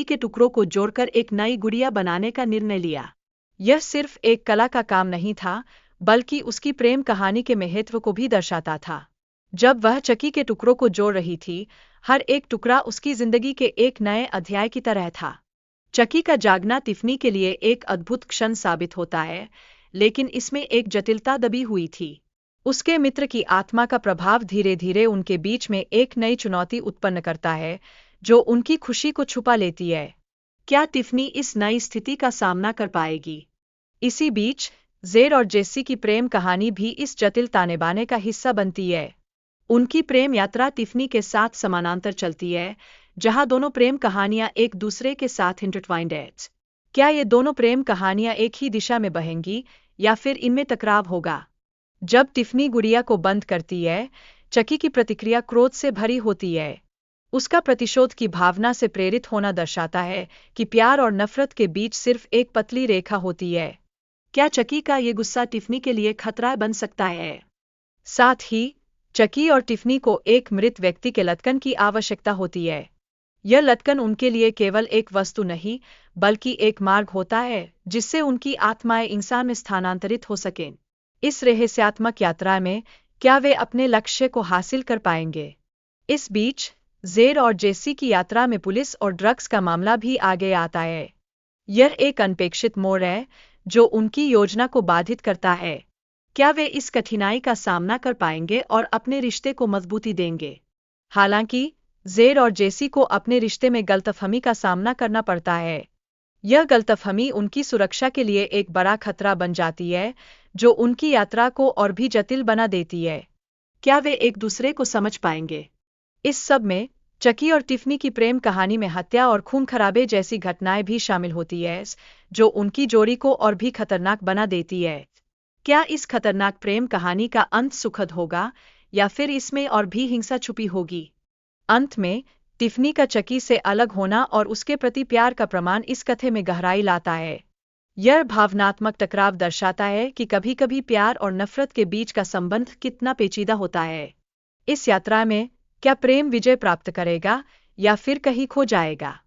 के टुकड़ों को जोड़कर एक नई गुड़िया बनाने का निर्णय लिया। यह सिर्फ एक कला का काम नहीं था, बल्कि उसकी प्रेम कहानी के महत्व को भी दर्शाता था। जब वह चक्की के टुकड़ों को जोड़ रही थी, हर एक टुकड़ा उसकी जिंदगी के एक नए अध्याय की तरह था। चक्की का जागना टिफ़नी के लिए एक अद्भुत क्षण साबित होता है, लेकिन इसमें एक जटिलता दबी हुई थी। उसके मित्र की आत्मा का प्रभाव धीरे धीरे उनके बीच में एक नई चुनौती उत्पन्न करता है, जो उनकी खुशी को छुपा लेती है। क्या टिफ़नी इस नई स्थिति का सामना कर पाएगी? इसी बीच ज़ेड और जेसी की प्रेम कहानी भी इस जटिल तानेबाने का हिस्सा बनती है। उनकी प्रेम यात्रा टिफ़नी के साथ समानांतर चलती है, जहां दोनों प्रेम कहानियां एक दूसरे के साथ इंटरट्वाइंड हैं। क्या ये दोनों प्रेम कहानियां एक ही दिशा में बहेंगी, या फिर इनमें टकराव होगा? जब टिफ़नी गुड़िया को बंद करती है, चक्की की प्रतिक्रिया क्रोध से भरी होती है। उसका प्रतिशोध की भावना से प्रेरित होना दर्शाता है कि प्यार और नफरत के बीच सिर्फ एक पतली रेखा होती है। क्या चक्की का ये गुस्सा टिफ़नी के लिए खतरा बन सकता है? साथ ही चक्की और टिफ़नी को एक मृत व्यक्ति के लटकन की आवश्यकता होती है। यह लटकन उनके लिए केवल एक वस्तु नहीं, बल्कि एक मार्ग होता है जिससे उनकी आत्माएं इंसान में स्थानांतरित हो सकें। इस रहस्यात्मक यात्रा में क्या वे अपने लक्ष्य को हासिल कर पाएंगे? इस बीच ज़ेड और जेसी की यात्रा में पुलिस और ड्रग्स का मामला भी आगे आता है। यह एक अनपेक्षित मोड़ है जो उनकी योजना को बाधित करता है। क्या वे इस कठिनाई का सामना कर पाएंगे और अपने रिश्ते को मजबूती देंगे? हालांकि ज़ेड और जेसी को अपने रिश्ते में गलतफहमी का सामना करना पड़ता है। यह गलतफहमी उनकी सुरक्षा के लिए एक बड़ा खतरा बन जाती है, जो उनकी यात्रा को और भी जटिल बना देती है। क्या वे एक दूसरे को समझ पाएंगे? इस सब में चक्की और टिफ़नी की प्रेम कहानी में हत्या और खून खराबे जैसी घटनाएं भी शामिल होती है, जो उनकी जोड़ी को और भी खतरनाक बना देती है। क्या इस खतरनाक प्रेम कहानी का अंत सुखद होगा, या फिर इसमें और भी हिंसा छुपी होगी? अंत में टिफ़नी का चक्की से अलग होना और उसके प्रति प्यार का प्रमाण इस कथे में गहराई लाता है। यह भावनात्मक टकराव दर्शाता है कि कभी-कभी प्यार और नफरत के बीच का संबंध कितना पेचीदा होता है। इस यात्रा में क्या प्रेम विजय प्राप्त करेगा, या फिर कहीं खो जाएगा?